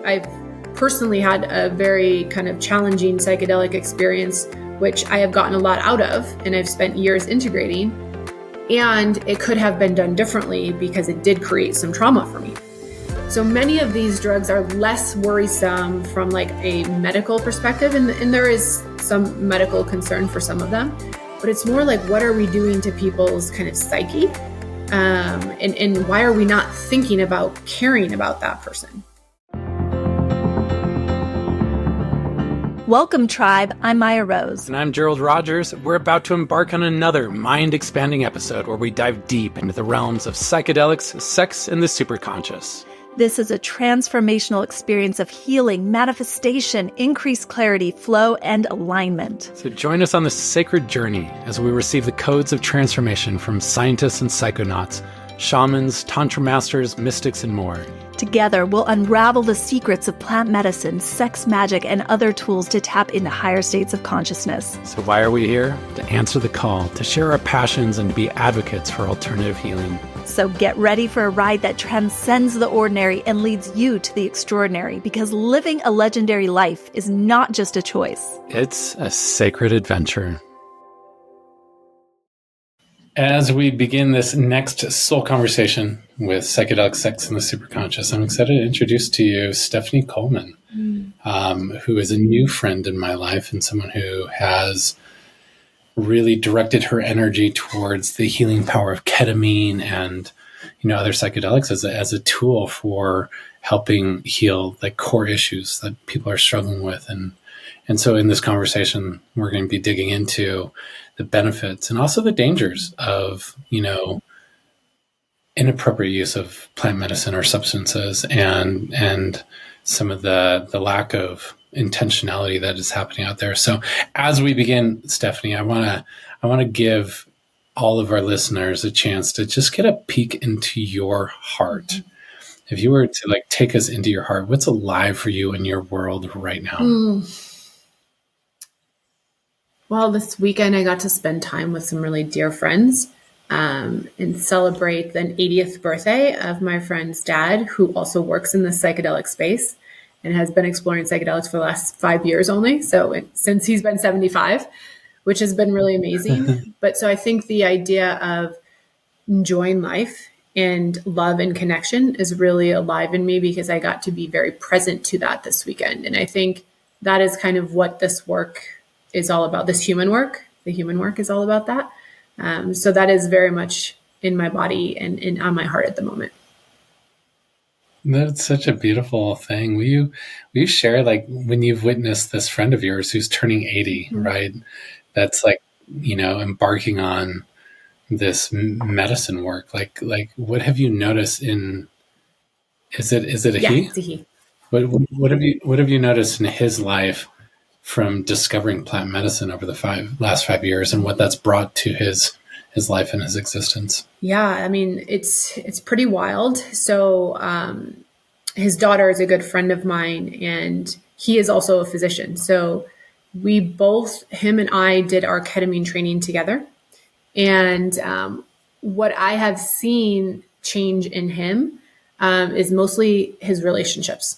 I've personally had a very kind of challenging psychedelic experience, which I have gotten a lot out of, and I've spent years integrating. And it could have been done differently because it did create some trauma for me. So many of these drugs are less worrisome from like a medical perspective, and there is some medical concern for some of them, but it's more like, what are we doing to people's kind of psyche? And why are we not thinking about caring about that person? Welcome, Tribe. I'm Maya Rose. And I'm Gerald Rogers. We're about to embark on another mind-expanding episode where we dive deep into the realms of psychedelics, sex, and the superconscious. This is a transformational experience of healing, manifestation, increased clarity, flow, and alignment. So join us on this sacred journey as we receive the codes of transformation from scientists and psychonauts, shamans, tantra masters, mystics, and more. Together, we'll unravel the secrets of plant medicine, sex magic, and other tools to tap into higher states of consciousness. So why are we here? To answer the call, to share our passions, and to be advocates for alternative healing. So get ready for a ride that transcends the ordinary and leads you to the extraordinary, because living a legendary life is not just a choice. It's a sacred adventure. As we begin this next soul conversation with Psychedelic Sex and the Superconscious, I'm excited to introduce to you Stephanie Coleman, who is a new friend in my life and someone who has really directed her energy towards the healing power of ketamine and other psychedelics as a tool for helping heal like core issues that people are struggling with. And so in this conversation, we're going to be digging into the benefits and also the dangers of, inappropriate use of plant medicine or substances and some of the lack of intentionality that is happening out there. So as we begin, Stephanie, I want to give all of our listeners a chance to just get a peek into your heart. Mm-hmm. If you were to take us into your heart, what's alive for you in your world right now? Well, this weekend I got to spend time with some really dear friends and celebrate the 80th birthday of my friend's dad, who also works in the psychedelic space and has been exploring psychedelics for the last 5 years only. So since he's been 75, which has been really amazing. But so I think the idea of enjoying life and love and connection is really alive in me because I got to be very present to that this weekend. And I think that is kind of what this work is all about. This human work, the human work is all about that. So that is very much in my body and on my heart at the moment. That's such a beautiful thing. Will you share when you've witnessed this friend of yours who's turning 80, mm-hmm. right? That's embarking on this medicine work. What have you noticed in, is it a he? It's a he. What have you noticed in his life from discovering plant medicine over the last 5 years and what that's brought to his life and his existence? Yeah, I mean, it's pretty wild. So his daughter is a good friend of mine, and he is also a physician. So we both, him and I, did our ketamine training together. And what I have seen change in him is mostly his relationships.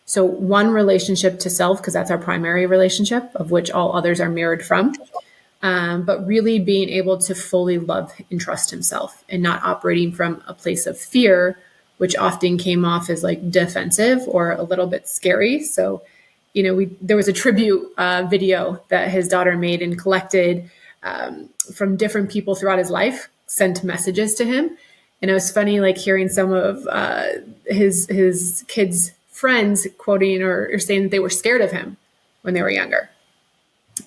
So one, relationship to self, because that's our primary relationship, of which all others are mirrored from. But really being able to fully love and trust himself and not operating from a place of fear, which often came off as defensive or a little bit scary. So, there was a tribute video that his daughter made and collected from different people throughout his life, sent messages to him. And it was funny, hearing some of his kids' friends quoting or saying that they were scared of him when they were younger.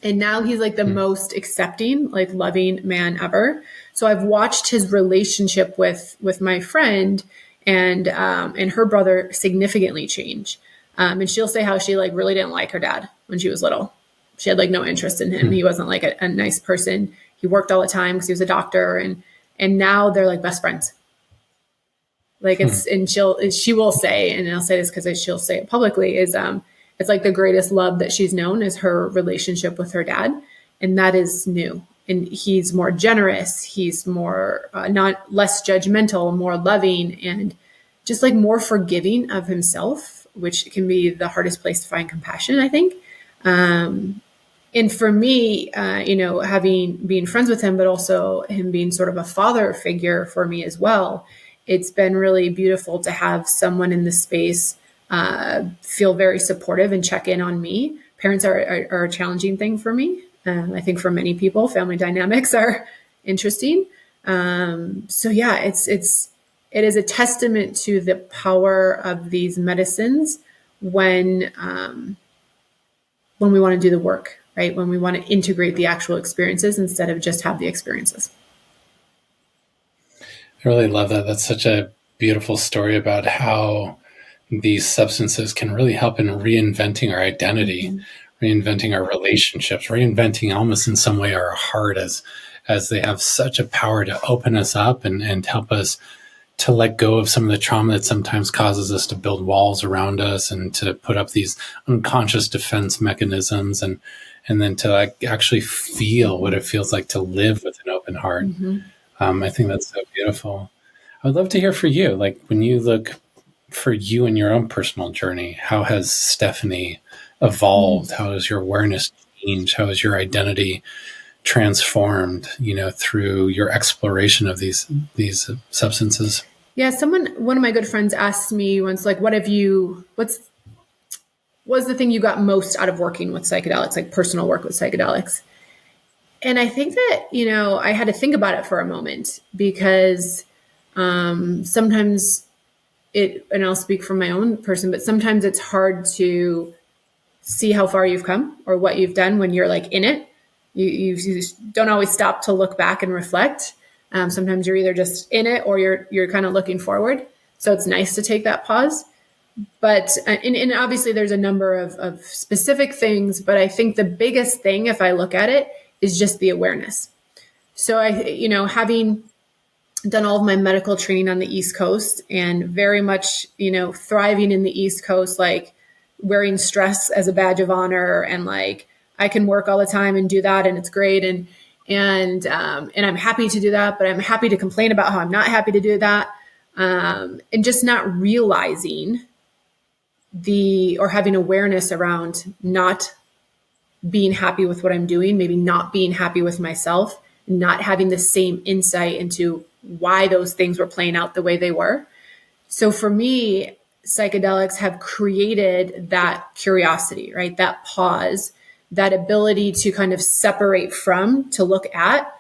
And now he's the most accepting, loving man ever. So I've watched his relationship with my friend and her brother significantly change. And she'll say how she really didn't like her dad when she was little. She had no interest in him. He wasn't a nice person. He worked all the time because he was a doctor, and now they're best friends. And she will say, and I'll say this because she'll say it publicly, is it's the greatest love that she's known is her relationship with her dad. And that is new. And he's more generous. He's more, less judgmental, more loving, and just more forgiving of himself. which can be the hardest place to find compassion, I think. And for me, being friends with him, but also him being sort of a father figure for me as well, it's been really beautiful to have someone in the space feel very supportive and check in on me. Parents are a challenging thing for me. I think for many people, family dynamics are interesting. So yeah, it is a testament to the power of these medicines when we want to do the work, right? When we want to integrate the actual experiences instead of just have the experiences. I really love that. That's such a beautiful story about how these substances can really help in reinventing our identity, reinventing our relationships, reinventing almost in some way our heart, as they have such a power to open us up and help us to let go of some of the trauma that sometimes causes us to build walls around us and to put up these unconscious defense mechanisms, and then to actually feel what it feels like to live with an open heart. I think that's so beautiful. I would love to hear for you, like when you look for you in your own personal journey, how has Stephanie evolved? How has your awareness changed? How has your identity transformed, through your exploration of these substances? Yeah, one of my good friends asked me once, like, what's the thing you got most out of working with psychedelics, like personal work with psychedelics? And I think that, I had to think about it for a moment, because sometimes and I'll speak from my own person, but sometimes it's hard to see how far you've come or what you've done when you're like in it. You don't always stop to look back and reflect. Sometimes you're either just in it or you're kind of looking forward. So it's nice to take that pause. But, and obviously there's a number of specific things, but I think the biggest thing, if I look at it, is just the awareness. So having done all of my medical training on the East Coast and very much, thriving in the East Coast, like wearing stress as a badge of honor, and like, I can work all the time and do that, and it's great. And I'm happy to do that, but I'm happy to complain about how I'm not happy to do that. And just not realizing or having awareness around not being happy with what I'm doing, maybe not being happy with myself, not having the same insight into why those things were playing out the way they were. So for me, psychedelics have created that curiosity, right? That pause, that ability to kind of separate from, to look at,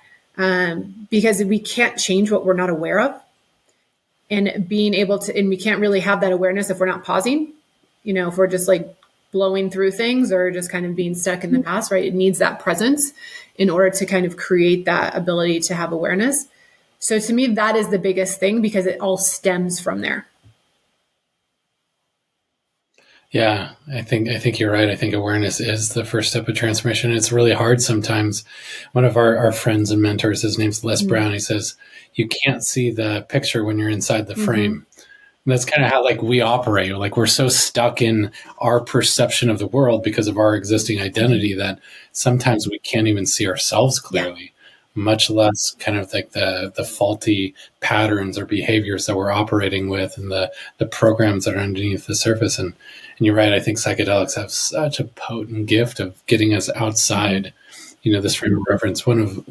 because we can't change what we're not aware of. And being able to, and we can't really have that awareness if we're not pausing, if we're just like blowing through things or just kind of being stuck in the past, right? It needs that presence in order to kind of create that ability to have awareness. So to me, that is the biggest thing, because it all stems from there. Yeah, I think you're right. I think awareness is the first step of transformation. It's really hard sometimes. One of our friends and mentors, his name's Les Brown, he says, you can't see the picture when you're inside the frame. And that's kind of how like we operate. Like we're so stuck in our perception of the world because of our existing identity that sometimes we can't even see ourselves clearly, much less kind of like the faulty patterns or behaviors that we're operating with, and the programs that are underneath the surface. And you're right. I think psychedelics have such a potent gift of getting us outside, this frame of reference. One of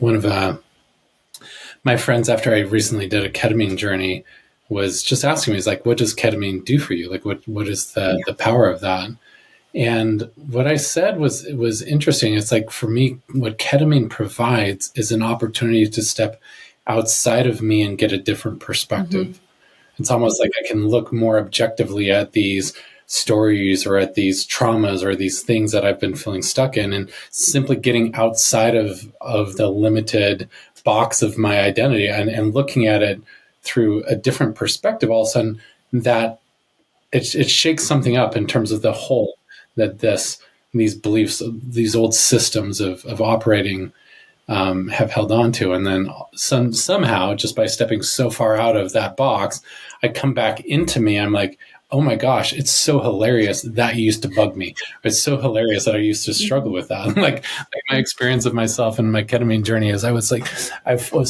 my friends, after I recently did a ketamine journey, was just asking me, he's like, what does ketamine do for you? Like, what is the power of that? And what I said was interesting. It's like, for me, what ketamine provides is an opportunity to step outside of me and get a different perspective. It's almost like I can look more objectively at these stories or at these traumas or these things that I've been feeling stuck in, and simply getting outside of the limited box of my identity and looking at it through a different perspective. All of a sudden, that it shakes something up in terms of the whole that these beliefs, these old systems of operating have held on to. And then somehow, just by stepping so far out of that box, I come back into me. I'm like, oh my gosh, it's so hilarious that used to bug me. It's so hilarious that I used to struggle with that. Like my experience of myself and my ketamine journey is I was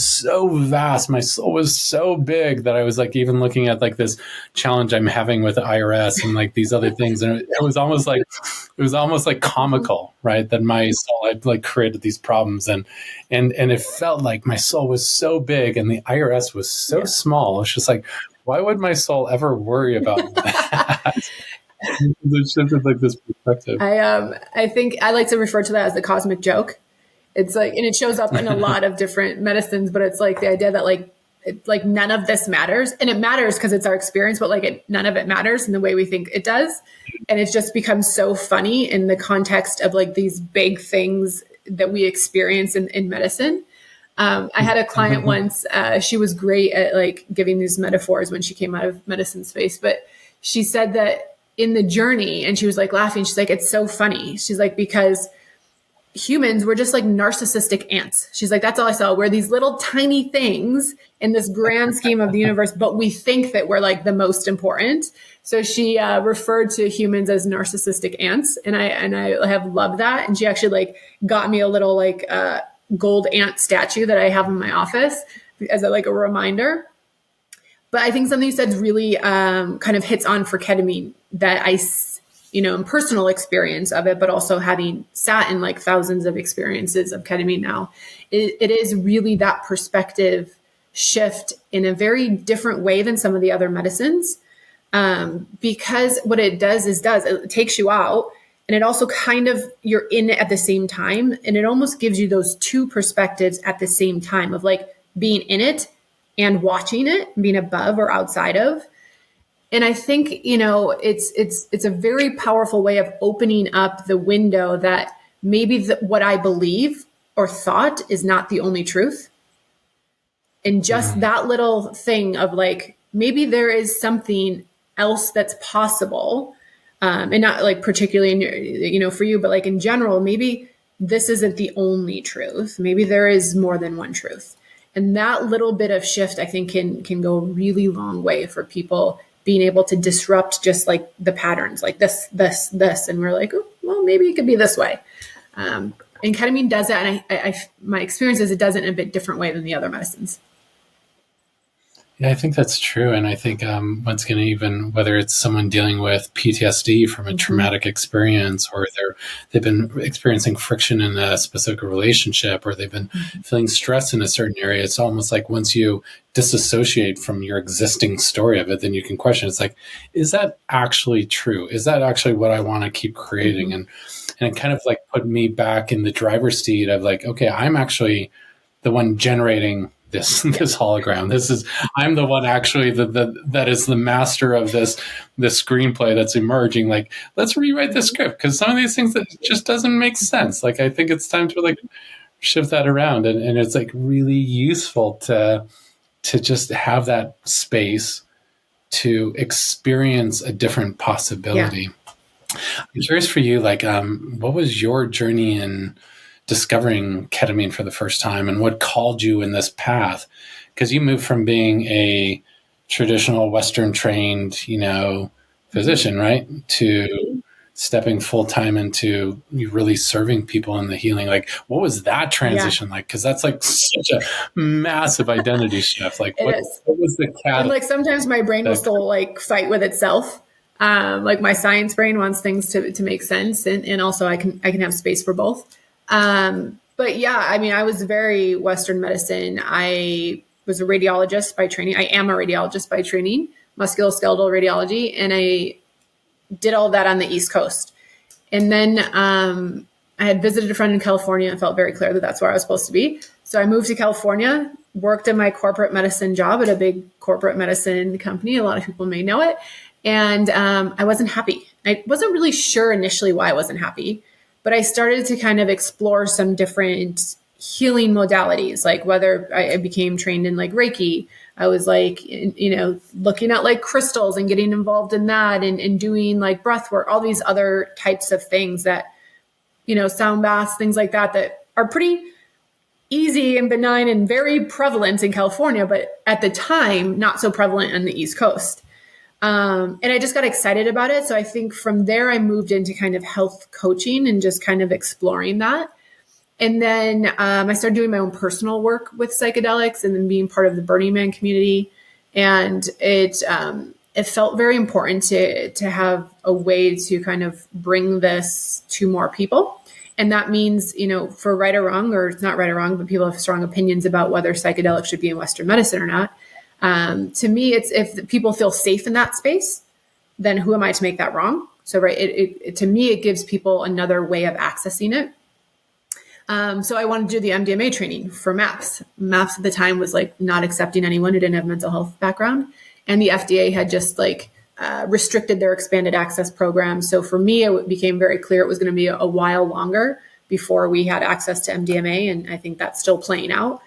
so vast. My soul was so big that I was like, even looking at like this challenge I'm having with the IRS and like these other things. And it was almost like comical, right? That my soul had like created these problems and it felt like my soul was so big and the IRS was so small. It's just like, why would my soul ever worry about that? It shifted like this perspective. I think I like to refer to that as the cosmic joke. It's like, and it shows up in a lot of different medicines, but it's like the idea that like none of this matters, and it matters because it's our experience, but like none of it matters in the way we think it does. And it's just become so funny in the context of like these big things that we experience in medicine. I had a client once, she was great at like giving these metaphors when she came out of medicine space, but she said that in the journey, and she was like laughing, she's like, it's so funny. She's like, because humans were just like narcissistic ants. She's like, that's all I saw. We're these little tiny things in this grand scheme of the universe, but we think that we're like the most important. So she referred to humans as narcissistic ants. And I have loved that. And she actually like got me a little like gold ant statue that I have in my office as a reminder. But I think something you said really kind of hits on for ketamine that in personal experience of it, but also having sat in like thousands of experiences of ketamine now, it is really that perspective shift in a very different way than some of the other medicines. Because what it does is it takes you out, and it also kind of, you're in it at the same time. And it almost gives you those two perspectives at the same time of like being in it and watching it, being above or outside of. And I think, it's a very powerful way of opening up the window that maybe what I believe or thought is not the only truth. And just that little thing of like, maybe there is something else that's possible. And not like particularly, for you, but like in general, maybe this isn't the only truth. Maybe there is more than one truth. And that little bit of shift, I think can go a really long way for people being able to disrupt just like the patterns, like this. And we're like, oh, well, maybe it could be this way. And ketamine does that. And my experience is it does it in a bit different way than the other medicines. Yeah, I think that's true. And I think once again, even whether it's someone dealing with PTSD from a traumatic experience, or they've been experiencing friction in a specific relationship, or they've been feeling stress in a certain area, it's almost like once you disassociate from your existing story of it, then you can question, it's like, is that actually true? Is that actually what I want to keep creating? And it kind of like put me back in the driver's seat of like, okay, I'm actually the one generating this hologram. I'm the one actually that is the master of this screenplay that's emerging. Like, let's rewrite the script, because some of these things that just doesn't make sense. Like, I think it's time to like shift that around, and it's like really useful to just have that space to experience a different possibility. Yeah. I'm curious for you, like, what was your journey in discovering ketamine for the first time, and what called you in this path? Because you moved from being a traditional Western trained, physician, right, to stepping full time into you really serving people in the healing. Like, what was that transition like? Because that's like such a massive identity shift. Like, what was the catalyst? And like sometimes my brain will still like fight with itself. Like my science brain wants things to make sense, and also I can have space for both. But yeah, I mean, I was very Western medicine. I was a radiologist by training. I am a radiologist by training, musculoskeletal radiology. And I did all that on the East Coast. And then, I had visited a friend in California and felt very clear that that's where I was supposed to be. So I moved to California, worked in my corporate medicine job at a big corporate medicine company. A lot of people may know it. And, I wasn't happy. I wasn't really sure initially why I wasn't happy. But I started to kind of explore some different healing modalities, like whether I became trained in like Reiki. I was like, looking at like crystals and getting involved in that, and doing like breath work, all these other types of things that, sound baths, things like that are pretty easy and benign and very prevalent in California, but at the time, not so prevalent on the East Coast. And I just got excited about it. So I think from there, I moved into kind of health coaching and just kind of exploring that. And then I started doing my own personal work with psychedelics and then being part of the Burning Man community. And it felt very important to have a way to kind of bring this to more people. And that means, for right or wrong, or it's not right or wrong, but people have strong opinions about whether psychedelics should be in Western medicine or not. To me, it's if people feel safe in that space, then who am I to make that wrong? So, right, to me, it gives people another way of accessing it. So I wanted to do the MDMA training for MAPS. MAPS at the time was like not accepting anyone who didn't have mental health background. And the FDA had just restricted their expanded access program. So for me, it became very clear it was going to be a while longer before we had access to MDMA. And I think that's still playing out.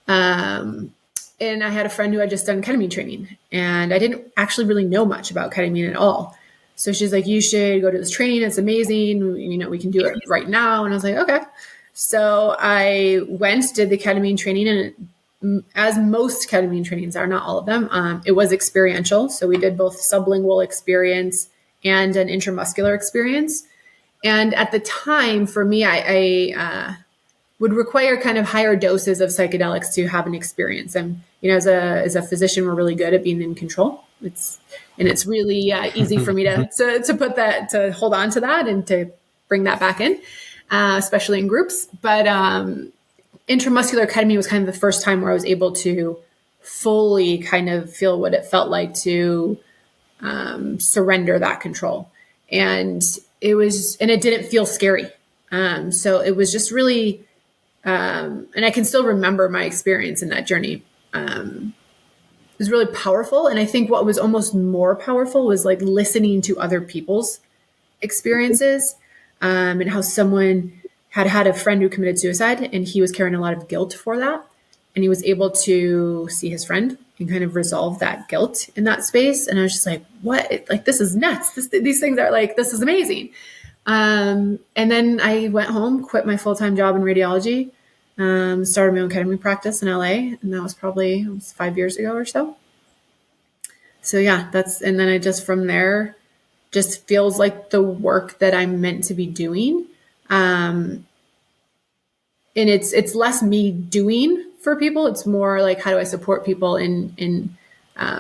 And I had a friend who had just done ketamine training, and I didn't actually really know much about ketamine at all. So she's like, you should go to this training. It's amazing. We can do it right now. And I was like, okay. So I did the ketamine training, and as most ketamine trainings are, not all of them, it was experiential. So we did both sublingual experience and an intramuscular experience. And at the time, for me, I would require kind of higher doses of psychedelics to have an experience. And as a physician, we're really good at being in control. It's really easy for me to put that, to hold on to that and to bring that back in, especially in groups. But intramuscular ketamine was kind of the first time where I was able to fully kind of feel what it felt like to surrender that control. And it didn't feel scary. So it was just really, and I can still remember my experience in that journey. It was really powerful. And I think what was almost more powerful was listening to other people's experiences, and how someone had a friend who committed suicide, and he was carrying a lot of guilt for that. And he was able to see his friend and kind of resolve that guilt in that space. And I was just like, what? This is nuts. These things are this is amazing. And then I went home, quit my full-time job in radiology, started my own ketamine practice in LA. And that was probably 5 years ago or so. So yeah, and then I just, from there, just feels like the work that I'm meant to be doing. And it's less me doing for people. It's more how do I support people in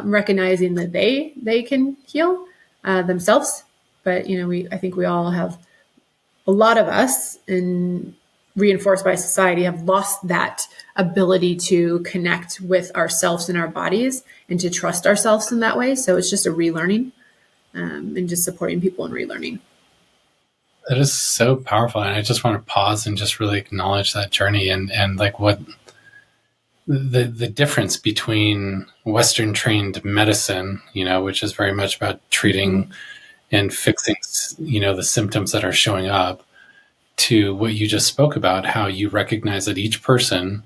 recognizing that they can heal themselves. But I think we all have, a lot of us, and reinforced by society, have lost that ability to connect with ourselves and our bodies and to trust ourselves in that way. So it's just a relearning, and just supporting people in relearning. That is so powerful. And I just want to pause and just really acknowledge that journey and what the difference between Western trained medicine, which is very much about treating and fixing, the symptoms that are showing up, to what you just spoke about, how you recognize that each person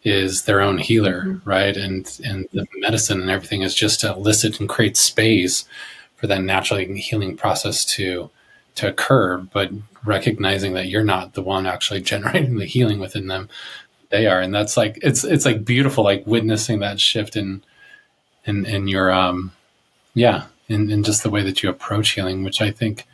is their own healer, right? And the medicine and everything is just to elicit and create space for that natural healing process to occur, but recognizing that you're not the one actually generating the healing within them, they are. And that's it's beautiful, witnessing that shift in your, in just the way that you approach healing, which I think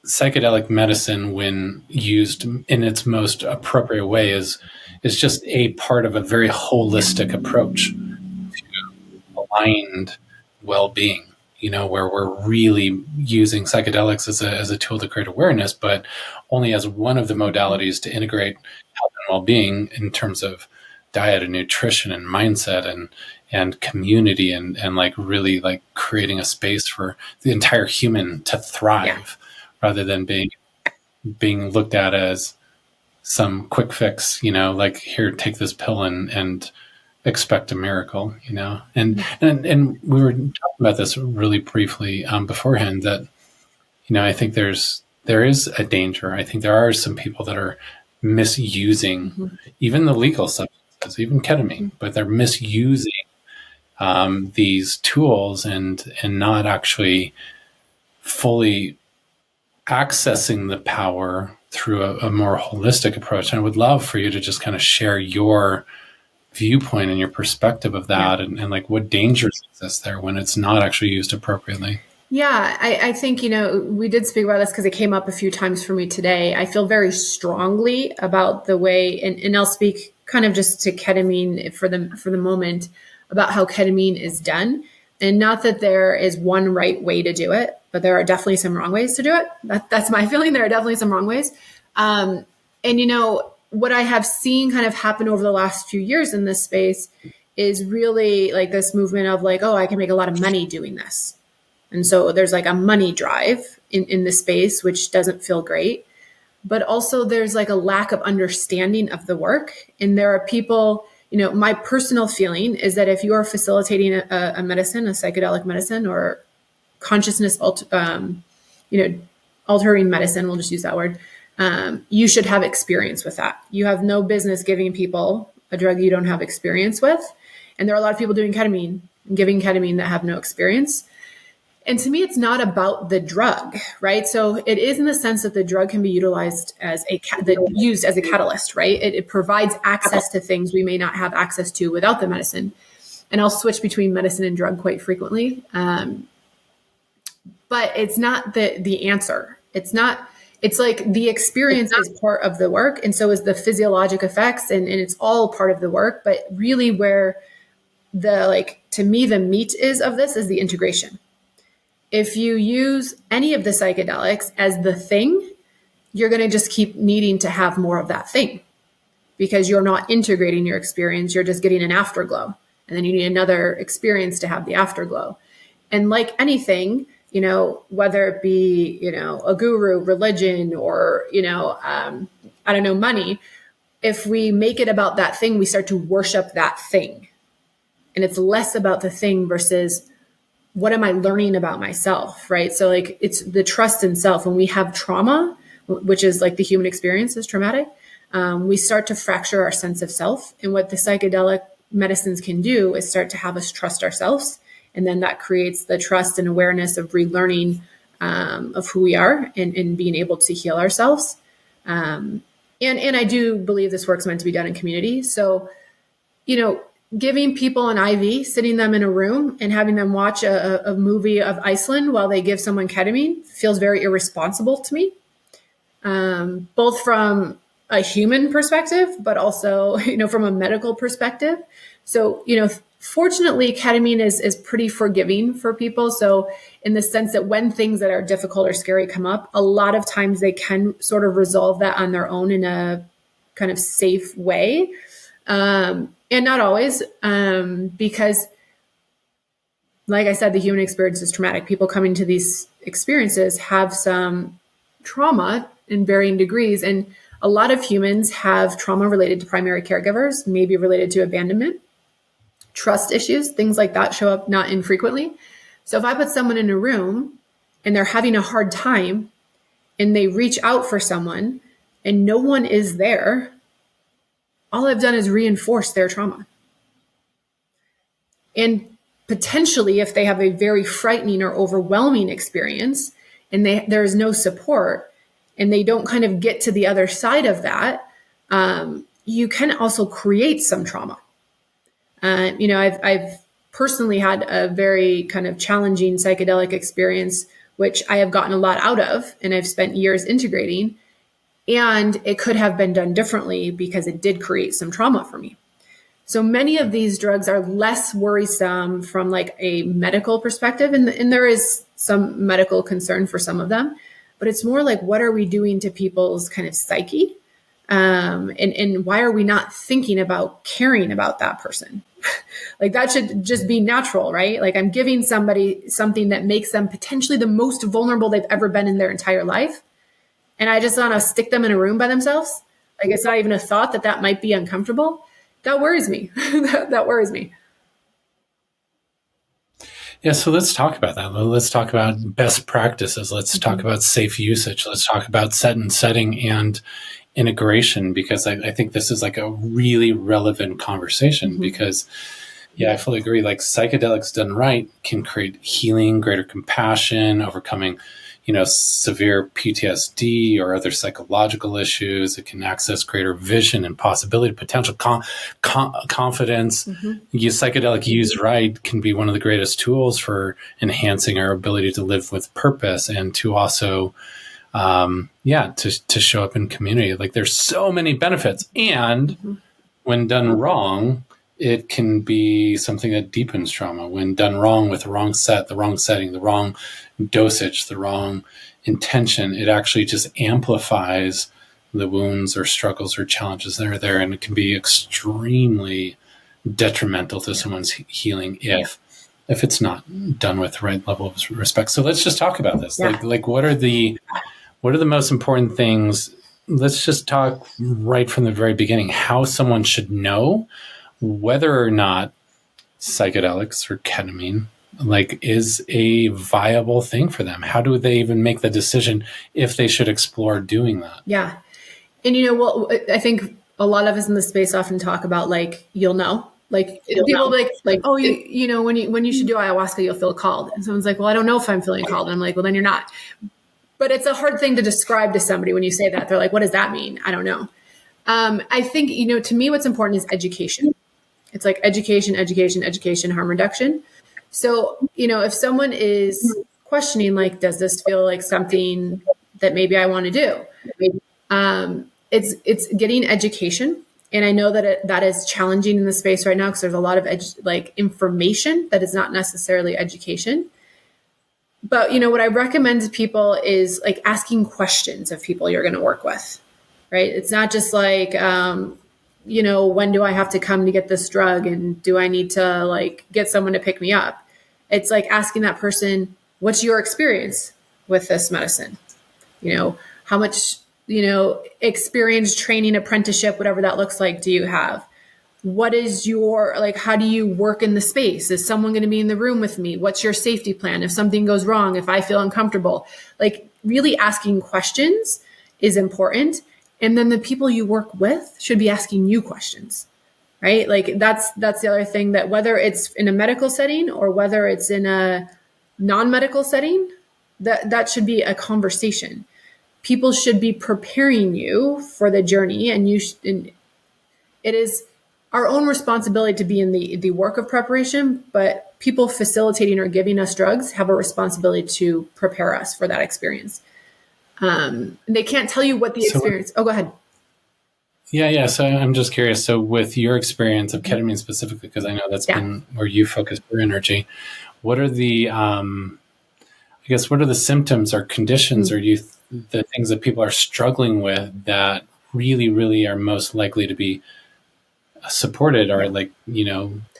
psychedelic medicine, when used in its most appropriate way, is just a part of a very holistic approach to aligned well-being, where we're really using psychedelics as a tool to create awareness, but only as one of the modalities to integrate health and well-being in terms of diet and nutrition and mindset and community and really creating a space for the entire human to thrive, rather than being looked at as some quick fix, here, take this pill and expect a miracle, and we were talking about this really briefly beforehand, that I think there is a danger. I think there are some people that are misusing even the legal substances, even ketamine, but they're misusing these tools and not actually fully accessing the power through a more holistic approach. And I would love for you to just kind of share your viewpoint and your perspective of that, and like what dangers exist there when it's not actually used appropriately. Yeah, I think, we did speak about this because it came up a few times for me today. I feel very strongly about the way, and I'll speak kind of just to ketamine for the moment, about how ketamine is done. And not that there is one right way to do it, but there are definitely some wrong ways to do it. That's my feeling. There are definitely some wrong ways. And, what I have seen kind of happen over the last few years in this space is really like this movement of like, oh, I can make a lot of money doing this. And so there's like a money drive in the space, which doesn't feel great. But also there's like a lack of understanding of the work. And there are people, my personal feeling is that if you are facilitating a medicine, a psychedelic medicine, or consciousness, altering medicine, we'll just use that word, you should have experience with that. You have no business giving people a drug you don't have experience with. And there are a lot of people doing ketamine and giving ketamine that have no experience. And to me, it's not about the drug, right? So it is in the sense that the drug can be utilized used as a catalyst, right? It provides access to things we may not have access to without the medicine. And I'll switch between medicine and drug quite frequently. But it's not the answer. It's like the experience is part of the work, and so is the physiologic effects, and it's all part of the work. But really where to me, the meat of this is the integration. If you use any of the psychedelics as the thing, you're going to just keep needing to have more of that thing because you're not integrating your experience. You're just getting an afterglow. And then you need another experience to have the afterglow. And like anything, whether it be, a guru, religion, or, money, if we make it about that thing, we start to worship that thing. And it's less about the thing versus what am I learning about myself, right? So like it's the trust in self. When we have trauma, which is like the human experience is traumatic, we start to fracture our sense of self. And what the psychedelic medicines can do is start to have us trust ourselves. And then that creates the trust and awareness of relearning of who we are and being able to heal ourselves. And I do believe this work's meant to be done in community. So, giving people an IV, sitting them in a room and having them watch a movie of Iceland while they give someone ketamine feels very irresponsible to me, both from a human perspective, but also, from a medical perspective. So, fortunately, ketamine is pretty forgiving for people. So in the sense that when things that are difficult or scary come up, a lot of times they can sort of resolve that on their own in a kind of safe way. And not always, because like I said, the human experience is traumatic. People coming to these experiences have some trauma in varying degrees. And a lot of humans have trauma related to primary caregivers, maybe related to abandonment, trust issues, things like that show up not infrequently. So if I put someone in a room and they're having a hard time and they reach out for someone and no one is there, all I've done is reinforce their trauma. And potentially, if they have a very frightening or overwhelming experience and there is no support and they don't kind of get to the other side of that, you can also create some trauma. I've personally had a very kind of challenging psychedelic experience, which I have gotten a lot out of, and I've spent years integrating. And it could have been done differently because it did create some trauma for me. So many of these drugs are less worrisome from like a medical perspective. And there is some medical concern for some of them, but it's more like, what are we doing to people's kind of psyche? And why are we not thinking about caring about that person? Like that should just be natural, right? Like I'm giving somebody something that makes them potentially the most vulnerable they've ever been in their entire life. And I just want to stick them in a room by themselves. Like it's not even a thought that might be uncomfortable. That worries me. that worries me. Yeah, so let's talk about that. Let's talk about best practices. Let's talk about safe usage. Let's talk about setting and integration, because I think this is like a really relevant conversation because, yeah, I fully agree. Like psychedelics done right can create healing, greater compassion, overcoming, severe PTSD or other psychological issues. It can access greater vision and possibility, potential confidence. Psychedelic used right can be one of the greatest tools for enhancing our ability to live with purpose and to also, to show up in community. Like there's so many benefits. And when done wrong, it can be something that deepens trauma. When done wrong with the wrong setting, the wrong dosage, the wrong intention, it actually just amplifies the wounds or struggles or challenges that are there. And it can be extremely detrimental to someone's healing if it's not done with the right level of respect. So let's just talk about this. Yeah. Like what are the most important things? Let's just talk right from the very beginning, how someone should know whether or not psychedelics or ketamine is a viable thing for them. How do they even make the decision if they should explore doing that? Yeah. And I think a lot of us in the space often talk about you'll know. People when you should do ayahuasca, you'll feel called. And someone's like, well, I don't know if I'm feeling called. And I'm like, well, then you're not. But it's a hard thing to describe to somebody when you say that. They're like, what does that mean? I don't know. I think, to me, what's important is education. It's like education, harm reduction. So, if someone is questioning, does this feel like something that maybe I want to do? It's getting education. And I know that that is challenging in the space right now because there's a lot of information that is not necessarily education. But, what I recommend to people is asking questions of people you're going to work with, right? It's not just when do I have to come to get this drug? And do I need to get someone to pick me up? It's asking that person, what's your experience with this medicine? How much, experience, training, apprenticeship, whatever that looks like, do you have? What is your, how do you work in the space? Is someone going to be in the room with me? What's your safety plan? If something goes wrong, if I feel uncomfortable, really asking questions is important. And then the people you work with should be asking you questions, right? That's the other thing, that whether it's in a medical setting or whether it's in a non-medical setting, that should be a conversation. People should be preparing you for the journey, and it is our own responsibility to be in the work of preparation, but people facilitating or giving us drugs have a responsibility to prepare us for that experience. They can't tell you what the experience. Oh, go ahead. Yeah. So I'm just curious. So with your experience of ketamine specifically, because I know that's been where you focus your energy, what are the, what are the symptoms or conditions or the things that people are struggling with that really, really are most likely to be supported or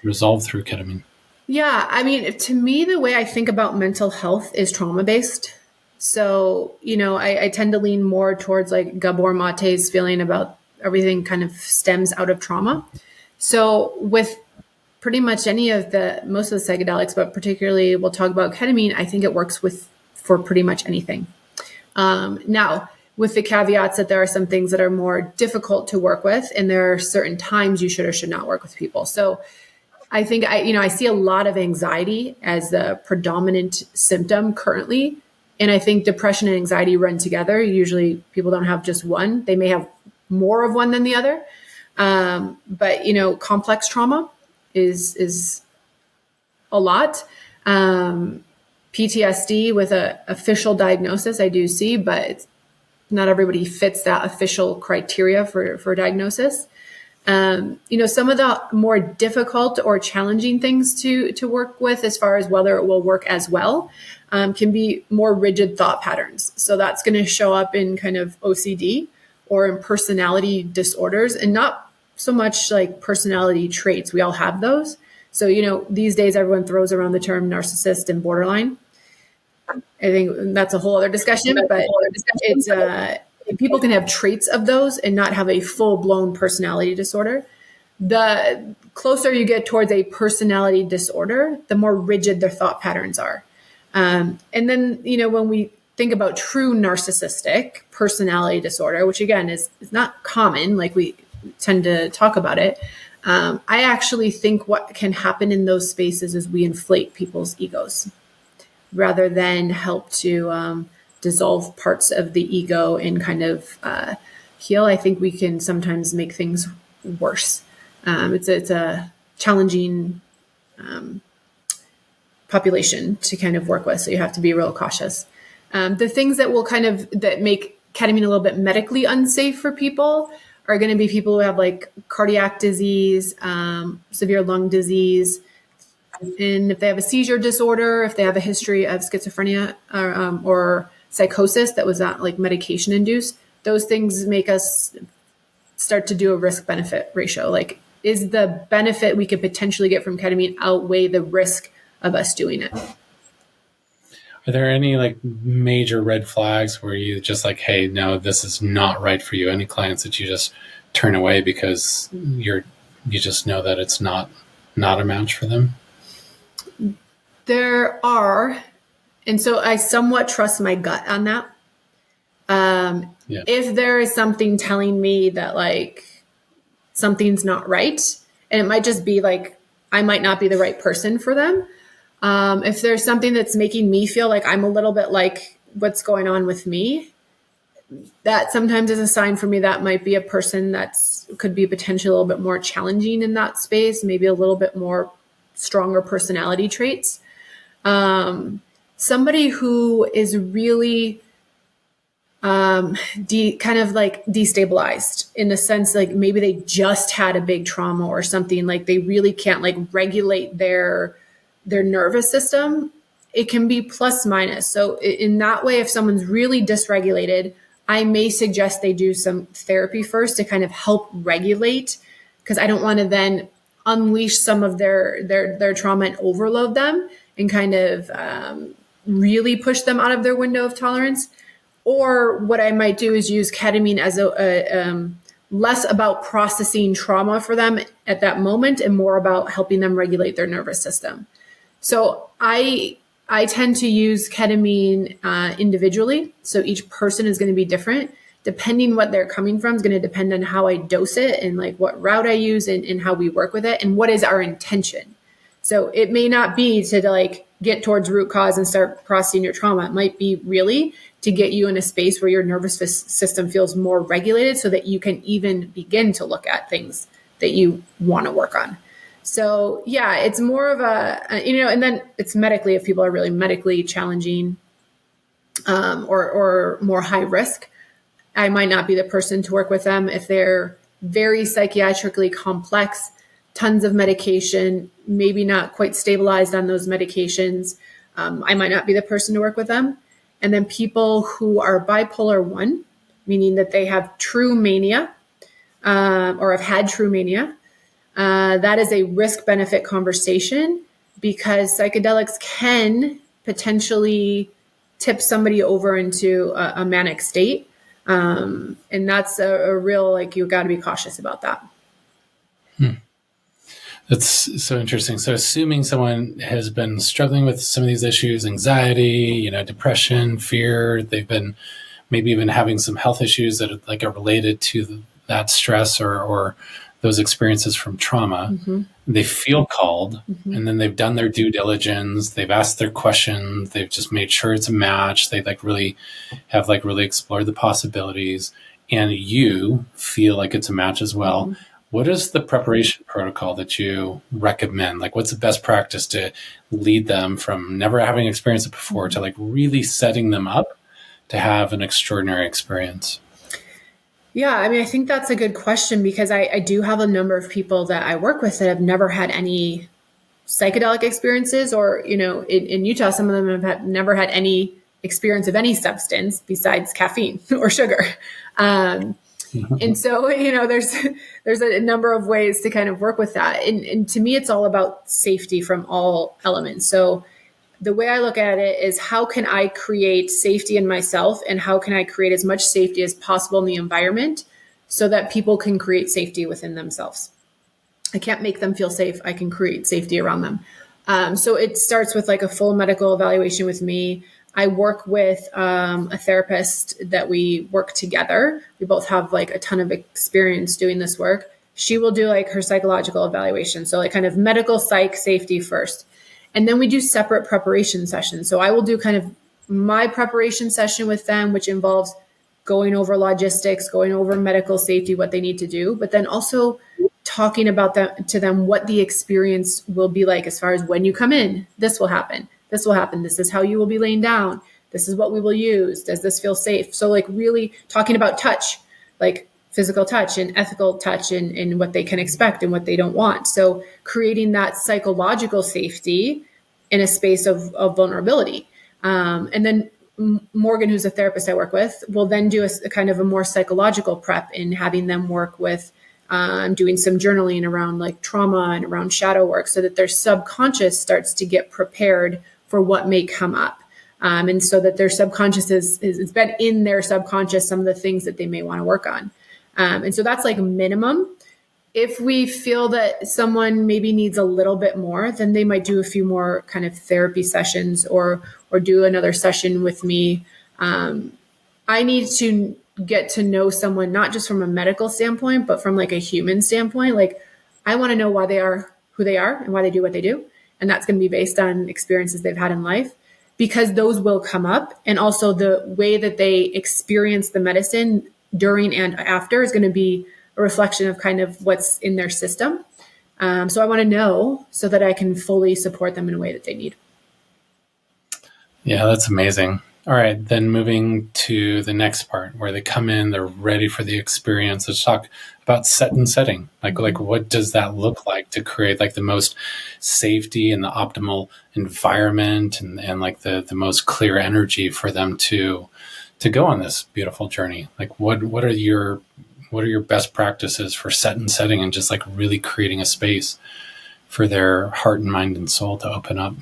resolved through ketamine? Yeah. I mean, to me, the way I think about mental health is trauma-based. So, I tend to lean more towards Gabor Mate's feeling about everything kind of stems out of trauma. So with pretty much most of the psychedelics, but particularly we'll talk about ketamine, I think it works for pretty much anything. Now, with the caveats that there are some things that are more difficult to work with, and there are certain times you should or should not work with people. So I think I see a lot of anxiety as the predominant symptom currently. And I think depression and anxiety run together. Usually people don't have just one. They may have more of one than the other. But complex trauma is a lot. PTSD with an official diagnosis, I do see, but not everybody fits that official criteria for diagnosis. Some of the more difficult or challenging things to work with as far as whether it will work as well can be more rigid thought patterns. So that's going to show up in kind of OCD or in personality disorders, and not so much personality traits. We all have those. So, these days everyone throws around the term narcissist and borderline. I think that's a whole other discussion, but it's people can have traits of those and not have a full-blown personality disorder. The closer you get towards a personality disorder, the more rigid their thought patterns are. And then, when we think about true narcissistic personality disorder, which again is not common, we tend to talk about it. I actually think what can happen in those spaces is we inflate people's egos rather than help to dissolve parts of the ego and kind of heal, I think we can sometimes make things worse. It's a challenging population to kind of work with, so you have to be real cautious. The things that will that make ketamine a little bit medically unsafe for people are going to be people who have like cardiac disease, severe lung disease, and if they have a seizure disorder, if they have a history of schizophrenia or psychosis that was not like medication induced, those things make us start to do a risk benefit ratio. Like, is the benefit we could potentially get from ketamine outweigh the risk of us doing it? Are there any like major red flags where you just like, hey, no, this is not right for you? Any clients that you just turn away because you just know that it's not a match for them? There are, and so I somewhat trust my gut on that. If there is something telling me that like something's not right, and it might just be like I might not be the right person for them. If there's something that's making me feel like I'm a little bit like what's going on with me, that sometimes is a sign for me that might be a person could be potentially a little bit more challenging in that space, maybe a little bit more stronger personality traits. Somebody who is really kind of like destabilized in the sense like maybe they just had a big trauma or something, like they really can't like regulate their nervous system. It can be plus minus. So in that way, if someone's really dysregulated, I may suggest they do some therapy first to kind of help regulate, because I don't want to then unleash some of their trauma and overload them and kind of really push them out of their window of tolerance. Or what I might do is use ketamine as a less about processing trauma for them at that moment and more about helping them regulate their nervous system. So I tend to use ketamine individually. So each person is going to be different. Depending what they're coming from is going to depend on how I dose it and like what route I use and how we work with it and what is our intention. So it may not be to like get towards root cause and start processing your trauma. It might be really to get you in a space where your nervous system feels more regulated so that you can even begin to look at things that you want to work on. So yeah, it's more of and then it's medically, if people are really medically challenging or more high risk, I might not be the person to work with them. If they're very psychiatrically complex, tons of medication, maybe not quite stabilized on those medications, I might not be the person to work with them. And then people who are bipolar 1, meaning that they have true mania or have had true mania, that is a risk-benefit conversation because psychedelics can potentially tip somebody over into a manic state. And that's a real, like, you've got to be cautious about that. That's so interesting. So assuming someone has been struggling with some of these issues, anxiety, depression, fear, they've been maybe even having some health issues that are related to that stress or those experiences from trauma, mm-hmm. They feel called, mm-hmm. and then they've done their due diligence. They've asked their questions. They've just made sure it's a match. They really explored the possibilities, and you feel like it's a match as well. Mm-hmm. What is the preparation protocol that you recommend? Like, what's the best practice to lead them from never having experienced it before to like really setting them up to have an extraordinary experience? Yeah, I mean, I think that's a good question because I do have a number of people that I work with that have never had any psychedelic experiences, or, in Utah, some of them have never had any experience of any substance besides caffeine or sugar. And so, there's a number of ways to kind of work with that. And to me, it's all about safety from all elements. So the way I look at it is, how can I create safety in myself, and how can I create as much safety as possible in the environment so that people can create safety within themselves? I can't make them feel safe. I can create safety around them. So it starts with like a full medical evaluation with me. I work with a therapist that we work together. We both have like a ton of experience doing this work. She will do like her psychological evaluation. So like kind of medical psych safety first. And then we do separate preparation sessions. So I will do kind of my preparation session with them, which involves going over logistics, going over medical safety, what they need to do, but then also talking about that to them, what the experience will be like as far as when you come in, this will happen. This will happen. This is how you will be laying down. This is what we will use. Does this feel safe? So like really talking about touch, like physical touch and ethical touch and what they can expect and what they don't want. So creating that psychological safety in a space of vulnerability. And then Morgan, who's a therapist I work with, will then do a kind of a more psychological prep in having them work with doing some journaling around like trauma and around shadow work so that their subconscious starts to get prepared for what may come up. And so that their subconscious it's been in their subconscious, some of the things that they may want to work on. And so that's like minimum. If we feel that someone maybe needs a little bit more, then they might do a few more kind of therapy sessions or do another session with me. I need to get to know someone, not just from a medical standpoint, but from like a human standpoint. Like I want to know why they are who they are and why they do what they do. And that's going to be based on experiences they've had in life, because those will come up. And also the way that they experience the medicine during and after is going to be a reflection of kind of what's in their system. So I want to know so that I can fully support them in a way that they need. Yeah, that's amazing. All right, then moving to the next part where they come in, they're ready for the experience. Let's talk about set and setting. Like what does that look like to create like the most safety and the optimal environment and like the most clear energy for them to go on this beautiful journey? Like what are your best practices for set and setting and just like really creating a space for their heart and mind and soul to open up?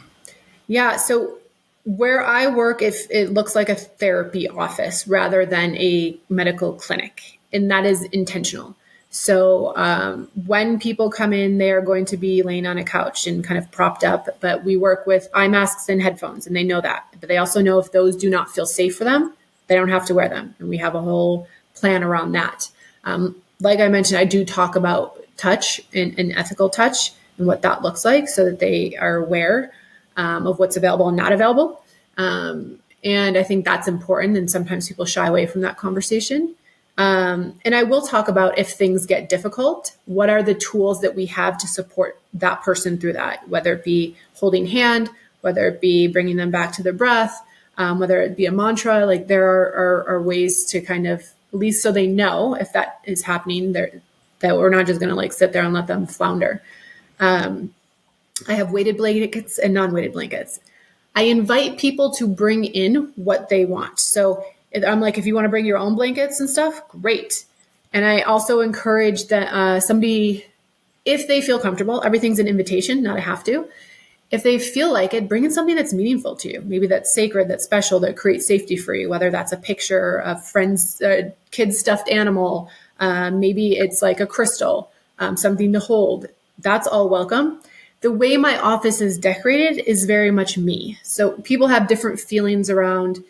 Yeah. So where I work, if it looks like a therapy office rather than a medical clinic, and that is intentional. So when people come in, they are going to be laying on a couch and kind of propped up, but we work with eye masks and headphones, and they know that. But they also know if those do not feel safe for them, they don't have to wear them. And we have a whole plan around that. Like I mentioned, I do talk about touch and ethical touch and what that looks like so that they are aware of what's available and not available. And I think that's important. And sometimes people shy away from that conversation. And I will talk about if things get difficult, what are the tools that we have to support that person through that, whether it be holding hand, whether it be bringing them back to their breath, whether it be a mantra. Like there are ways to kind of, at least so they know if that is happening, that we're not just going to like sit there and let them flounder. I have weighted blankets and non-weighted blankets. I invite people to bring in what they want. So I'm like, if you want to bring your own blankets and stuff, great. And I also encourage that somebody, if they feel comfortable, everything's an invitation, not a have to. If they feel like it, bring in something that's meaningful to you. Maybe that's sacred, that's special, that creates safety for you, whether that's a picture of friends, kid's stuffed animal. Maybe it's like a crystal, something to hold. That's all welcome. The way my office is decorated is very much me. So people have different feelings around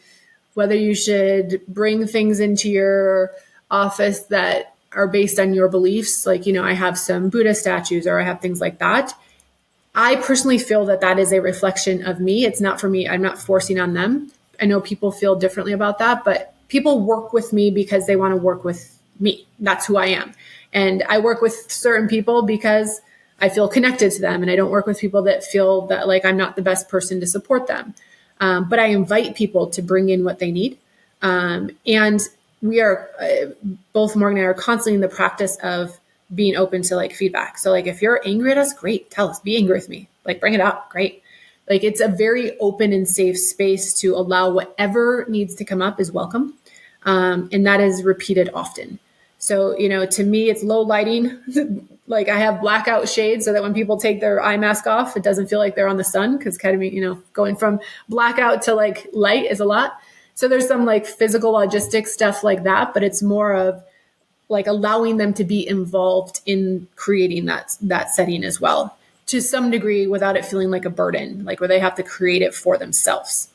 whether you should bring things into your office that are based on your beliefs. Like, I have some Buddha statues or I have things like that. I personally feel that that is a reflection of me. It's not for me. I'm not forcing on them. I know people feel differently about that, but people work with me because they want to work with me. That's who I am. And I work with certain people because I feel connected to them, and I don't work with people that feel that like I'm not the best person to support them. But I invite people to bring in what they need. And we are, both Morgan and I are constantly in the practice of being open to like feedback. So like, if you're angry at us, great, tell us, be angry with me, like bring it up. Great. Like it's a very open and safe space to allow whatever needs to come up is welcome. And that is repeated often. So, to me, it's low lighting. Like I have blackout shades so that when people take their eye mask off, it doesn't feel like they're on the sun, because ketamine, going from blackout to like light is a lot. So there's some like physical logistics stuff like that, but it's more of like allowing them to be involved in creating that setting as well, to some degree, without it feeling like a burden, like where they have to create it for themselves.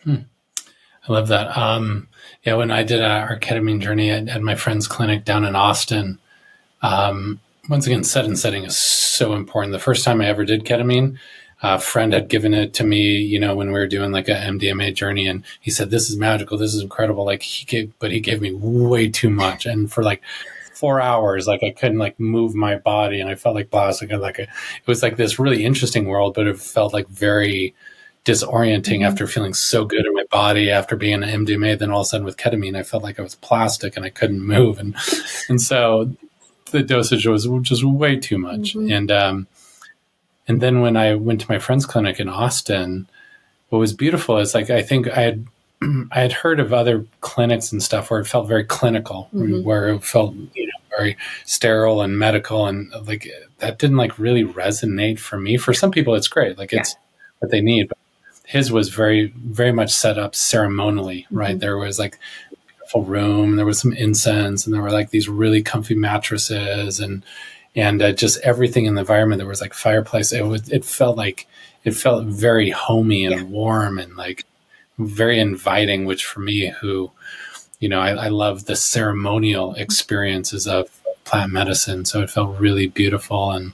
I love that. When I did our ketamine journey at my friend's clinic down in Austin, once again, set and setting is so important. The first time I ever did ketamine, A friend had given it to me, you know, when we were doing like a MDMA journey, and he said, "This is magical. This is incredible." Like he gave me way too much, and for like 4 hours, like I couldn't like move my body, and I felt like plastic. And it was like this really interesting world, but it felt like very disorienting after feeling so good in my body after being an MDMA. Then all of a sudden with ketamine, I felt like I was plastic and I couldn't move, and so the dosage was just way too much, and then when I went to my friend's clinic in Austin, what was beautiful is like, I think I had heard of other clinics and stuff where it felt very clinical, where it felt, you know, very sterile and medical. And like, that didn't like really resonate for me. For some people, it's great. Like it's what they need. But his was very, very much set up ceremonially, right? There was like a beautiful room, there was some incense, and there were like these really comfy mattresses and just everything in the environment. There was like fireplace. It felt very homey and warm and like very inviting, which for me, who, you know, I love the ceremonial experiences of plant medicine. So it felt really beautiful. And,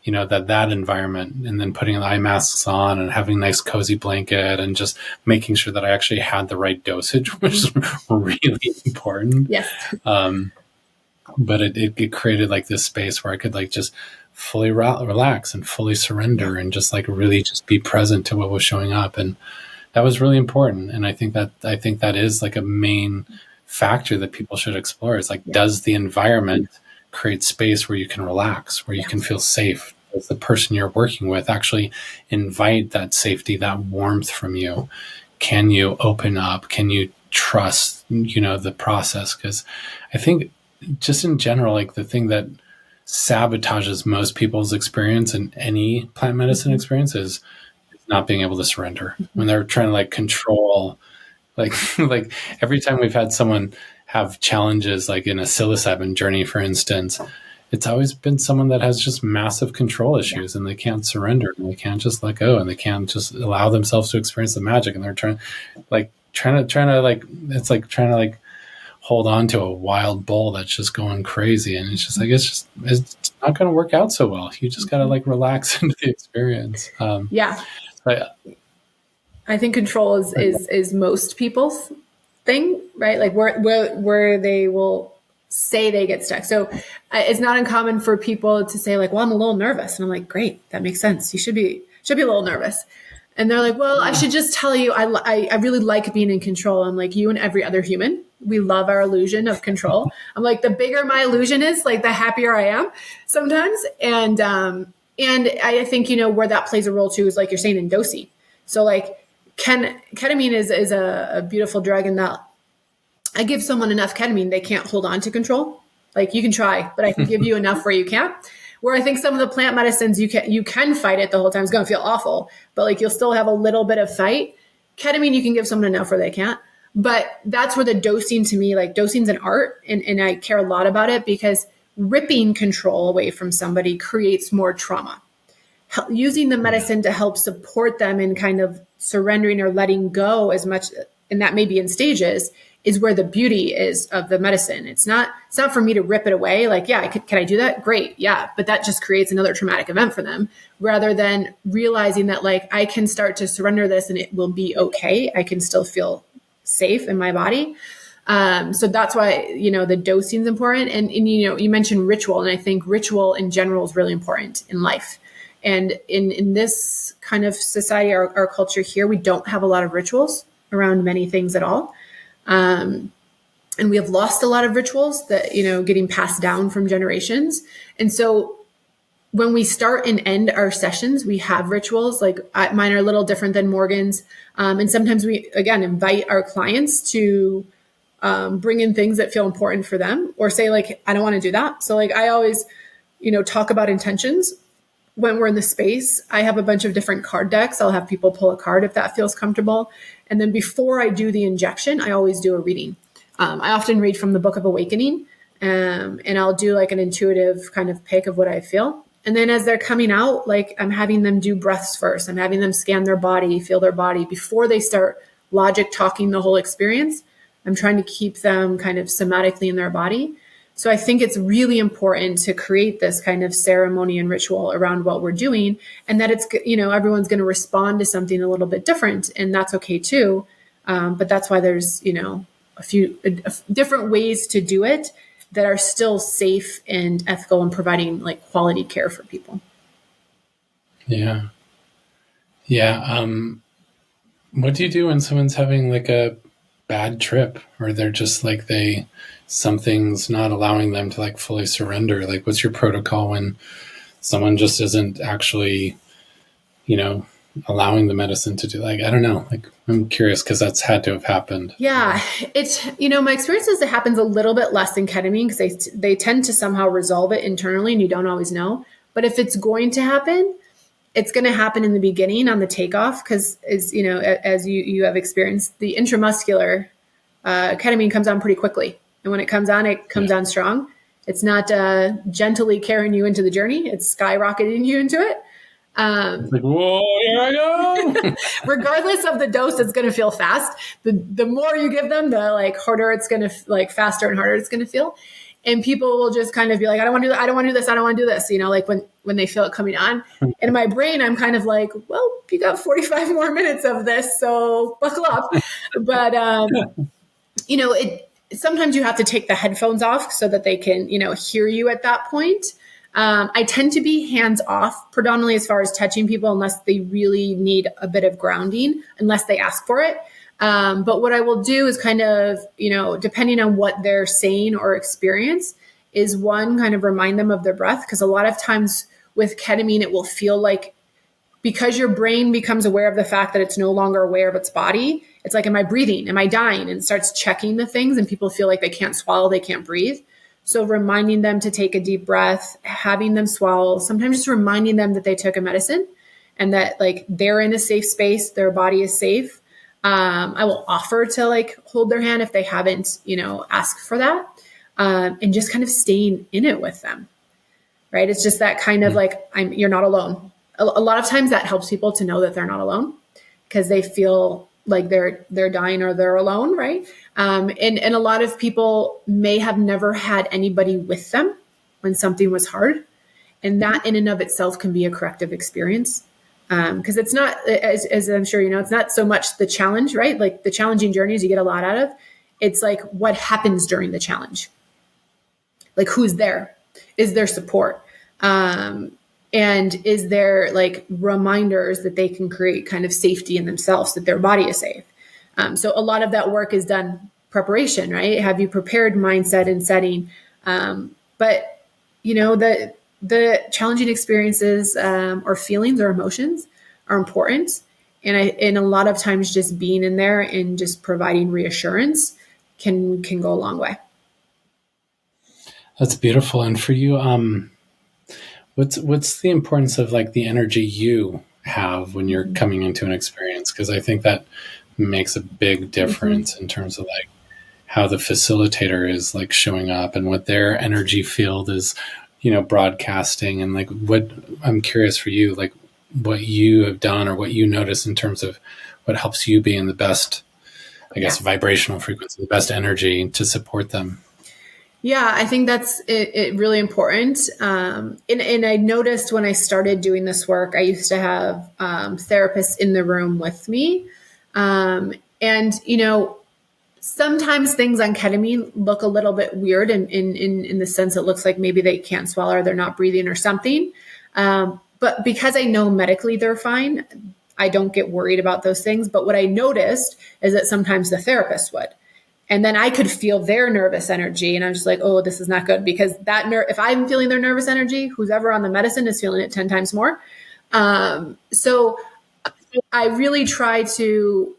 you know, that environment, and then putting the eye masks on and having a nice cozy blanket and just making sure that I actually had the right dosage, which is really important. Yes. But it created like this space where I could like just fully relax and fully surrender and just like really just be present to what was showing up. And that was really important. And I think that is like a main factor that people should explore. Is like, does the environment create space where you can relax, where you can feel safe? Does the person you're working with actually invite that safety, that warmth from you? Can you open up? Can you trust, you know, the process? Because I think just in general, like the thing that sabotages most people's experience in any plant medicine experience is not being able to surrender when they're trying to like control, like every time we've had someone have challenges, like in a psilocybin journey, for instance, it's always been someone that has just massive control issues and they can't surrender and they can't just let go and they can't just allow themselves to experience the magic. And they're trying to hold on to a wild bull that's just going crazy. And it's just like, it's not going to work out so well. You just got to like relax into the experience. I think control is most people's thing, right? Like where they will say they get stuck. So it's not uncommon for people to say like, well, I'm a little nervous. And I'm like, great, that makes sense. You should be a little nervous. And they're like, well, I should just tell you, I really like being in control. I'm like, you and every other human, we love our illusion of control. I'm like, the bigger my illusion is, like the happier I am sometimes. And I think, you know, where that plays a role too is like you're saying in dosing. So like ketamine is a beautiful drug in that I give someone enough ketamine, they can't hold on to control. Like you can try, but I can give you enough where you can't. Where I think some of the plant medicines, you can fight it the whole time. It's going to feel awful, but like you'll still have a little bit of fight. Ketamine, you can give someone enough where they can't. But that's where the dosing, to me, like dosing's an art. And I care a lot about it because ripping control away from somebody creates more trauma. Using the medicine to help support them in kind of surrendering or letting go as much, and that may be in stages, is where the beauty is of the medicine. It's not for me to rip it away. Like, yeah, can I do that? Great. Yeah. But that just creates another traumatic event for them rather than realizing that like, I can start to surrender this and it will be okay. I can still feel safe in my body. So that's why, you know, the dosing is important. And, you know, you mentioned ritual, and I think ritual in general is really important in life. And in this kind of society, our culture here, we don't have a lot of rituals around many things at all. And we have lost a lot of rituals that, you know, getting passed down from generations. And so when we start and end our sessions, we have rituals. Like mine are a little different than Morgan's. And sometimes we, again, invite our clients to bring in things that feel important for them or say like, I don't want to do that. So like, I always, you know, talk about intentions when we're in the space. I have a bunch of different card decks. I'll have people pull a card if that feels comfortable. And then before I do the injection, I always do a reading. I often read from the Book of Awakening, and I'll do like an intuitive kind of pick of what I feel. And then as they're coming out, like I'm having them do breaths first. I'm having them scan their body, feel their body before they start logic talking the whole experience. I'm trying to keep them kind of somatically in their body So I think it's really important to create this kind of ceremony and ritual around what we're doing, and that it's, everyone's going to respond to something a little bit different, and that's okay too. But that's why there's, a few different ways to do it that are still safe and ethical and providing like quality care for people. Yeah. Yeah. What do you do when someone's having like a bad trip, or they're just like something's not allowing them to like fully surrender? Like, what's your protocol when someone just isn't actually, allowing the medicine to do, like, I don't know, like, I'm curious because that's had to have happened. Yeah, it's, my experience is it happens a little bit less in ketamine because they tend to somehow resolve it internally and you don't always know. But if it's going to happen, it's going to happen in the beginning on the takeoff because, as you have experienced, the intramuscular ketamine comes on pretty quickly. And when it comes on strong. It's not gently carrying you into the journey. It's skyrocketing you into it. It's like, whoa, here I go. Regardless of the dose, it's going to feel fast. The more you give them, the like harder it's going to, like faster and harder it's going to feel. And people will just kind of be like, I don't want to do that. I don't want to do this. I don't want to do this. Like when they feel it coming on. And in my brain, I'm kind of like, well, you got 45 more minutes of this, so buckle up. But, sometimes you have to take the headphones off so that they can, hear you at that point. I tend to be hands off predominantly as far as touching people unless they really need a bit of grounding, unless they ask for it. But what I will do is kind of, depending on what they're saying or experience, is one, kind of remind them of their breath. Because a lot of times with ketamine, it will feel like, because your brain becomes aware of the fact that it's no longer aware of its body, it's like, am I breathing? Am I dying? And it starts checking the things, and people feel like they can't swallow, they can't breathe. So reminding them to take a deep breath, having them swallow, sometimes just reminding them that they took a medicine and that like they're in a safe space, their body is safe. I will offer to like hold their hand if they haven't, asked for that, and just kind of staying in it with them. Right. It's just that kind of like, you're not alone. A lot of times that helps people to know that they're not alone because they feel like they're dying or they're alone. Right. And a lot of people may have never had anybody with them when something was hard. And that in and of itself can be a corrective experience. Because it's not, as I'm sure you know, it's not so much the challenge, right? Like the challenging journeys you get a lot out of. It's like what happens during the challenge. Like who's there? Is there support? And is there like reminders that they can create kind of safety in themselves, that their body is safe? So a lot of that work is done preparation, right? Have you prepared mindset and setting? But the challenging experiences or feelings or emotions are important. And a lot of times just being in there and just providing reassurance can go a long way. That's beautiful. And for you, what's the importance of like the energy you have when you're coming into an experience? Because I think that makes a big difference in terms of like how the facilitator is like showing up and what their energy field is, broadcasting. And like, what I'm curious for you, like what you have done or what you notice in terms of what helps you be in the best, I guess, vibrational frequency, the best energy to support them. Yeah, I think that's it really important. And I noticed when I started doing this work, I used to have therapists in the room with me. And sometimes things on ketamine look a little bit weird in the sense it looks like maybe they can't swallow or they're not breathing or something. But because I know medically they're fine, I don't get worried about those things. But what I noticed is that sometimes the therapist would. And then I could feel their nervous energy. And I'm just like, oh, this is not good. Because if I'm feeling their nervous energy, who's ever on the medicine is feeling it 10 times more. So I really try to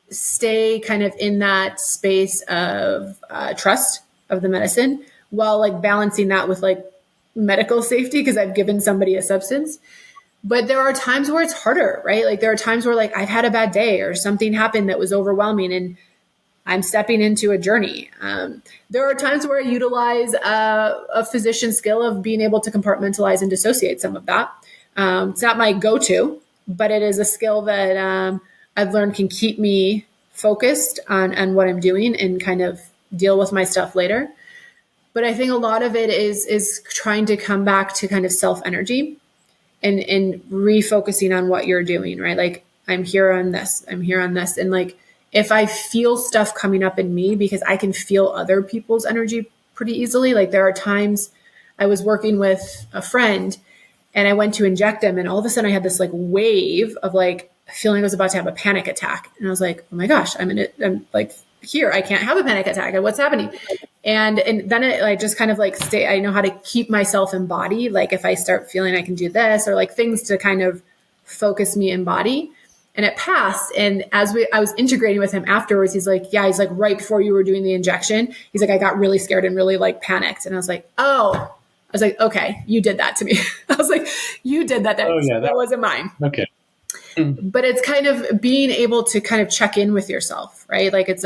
stay kind of in that space of trust of the medicine while like balancing that with like medical safety because I've given somebody a substance. But there are times where it's harder, right? Like there are times where like I've had a bad day or something happened that was overwhelming and I'm stepping into a journey. There are times where I utilize a physician skill of being able to compartmentalize and dissociate some of that. It's not my go-to, but it is a skill that I've learned can keep me focused on what I'm doing and kind of deal with my stuff later. But I think a lot of it is trying to come back to kind of self energy and refocusing on what you're doing, right? Like, I'm here on this. And like, if I feel stuff coming up in me, because I can feel other people's energy pretty easily. Like, there are times I was working with a friend and I went to inject him, and all of a sudden I had this like wave of like feeling I was about to have a panic attack. And I was like, oh my gosh, I'm like here, I can't have a panic attack. What's happening? And then I just kind of like I know how to keep myself in body. Like, if I start feeling I can do this, or like things to kind of focus me in body. And it passed. And as I was integrating with him afterwards, he's like, right before you were doing the injection, he's like, I got really scared and really like panicked. And I was like, okay, you did that to me. I was like, you did that. That wasn't mine. Okay. But it's kind of being able to kind of check in with yourself, right? Like, it's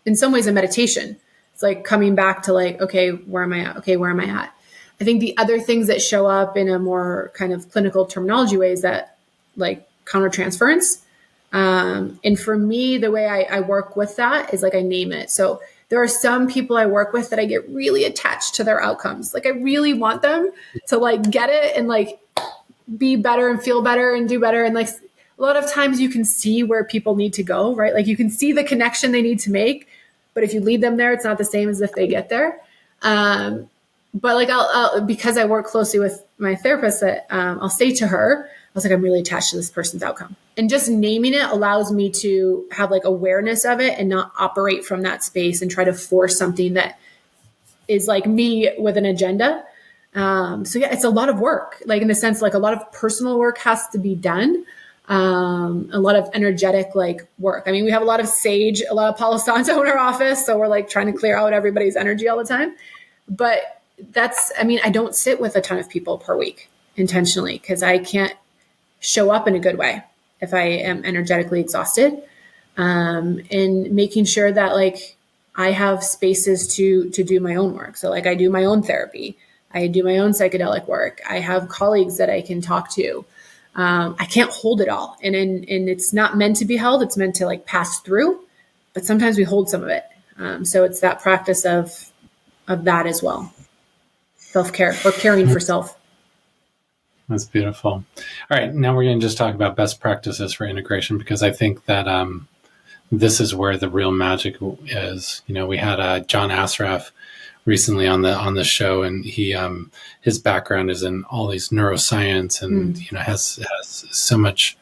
in some ways a meditation. It's like coming back to like, okay, where am I at? Okay, where am I at? I think the other things that show up in a more kind of clinical terminology way is that like countertransference. And for me, the way I work with that is like, I name it. So there are some people I work with that I get really attached to their outcomes. Like, I really want them to like get it and like be better and feel better and do better. And like, a lot of times you can see where people need to go, right? Like, you can see the connection they need to make, but if you lead them there, it's not the same as if they get there. But like, I'll because I work closely with my therapist, that I'll say to her, I was like, I'm really attached to this person's outcome. And just naming it allows me to have like awareness of it and not operate from that space and try to force something that is like me with an agenda. So yeah, it's a lot of work, like in the sense, like a lot of personal work has to be done. A lot of energetic like work. I mean, we have a lot of sage, a lot of Palo Santo in our office. So we're like trying to clear out everybody's energy all the time. But I don't sit with a ton of people per week intentionally, because I can't show up in a good way if I am energetically exhausted. And making sure that like I have spaces to do my own work. So like, I do my own therapy. I do my own psychedelic work. I have colleagues that I can talk to. I can't hold it all. And it's not meant to be held. It's meant to like pass through, but sometimes we hold some of it. So it's that practice of that as well. Self-care, or caring for self. That's beautiful. All right. Now we're going to just talk about best practices for integration, because I think that this is where the real magic is. You know, we had John Asraf recently on the show, and he his background is in all these neuroscience, and you know, has so much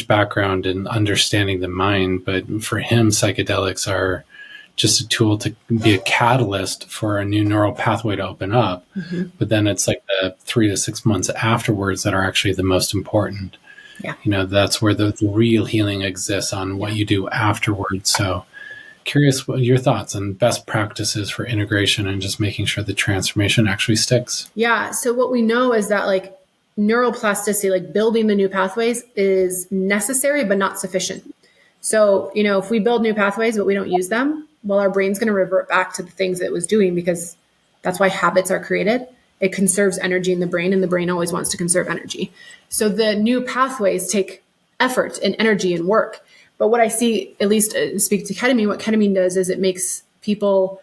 background in understanding the mind. But for him, psychedelics are just a tool to be a catalyst for a new neural pathway to open up. But then it's like the 3 to 6 months afterwards that are actually the most important. Yeah. You know, that's where the real healing exists, on what you do afterwards. So curious what your thoughts on best practices for integration and just making sure the transformation actually sticks. Yeah. So what we know is that like neuroplasticity, like building the new pathways, is necessary, but not sufficient. So, you know, if we build new pathways, but we don't use them, well, our brain's going to revert back to the things that it was doing, because that's why habits are created. It conserves energy in the brain, and the brain always wants to conserve energy. So the new pathways take effort and energy and work. But what I see, at least speak to ketamine, what ketamine does is it makes people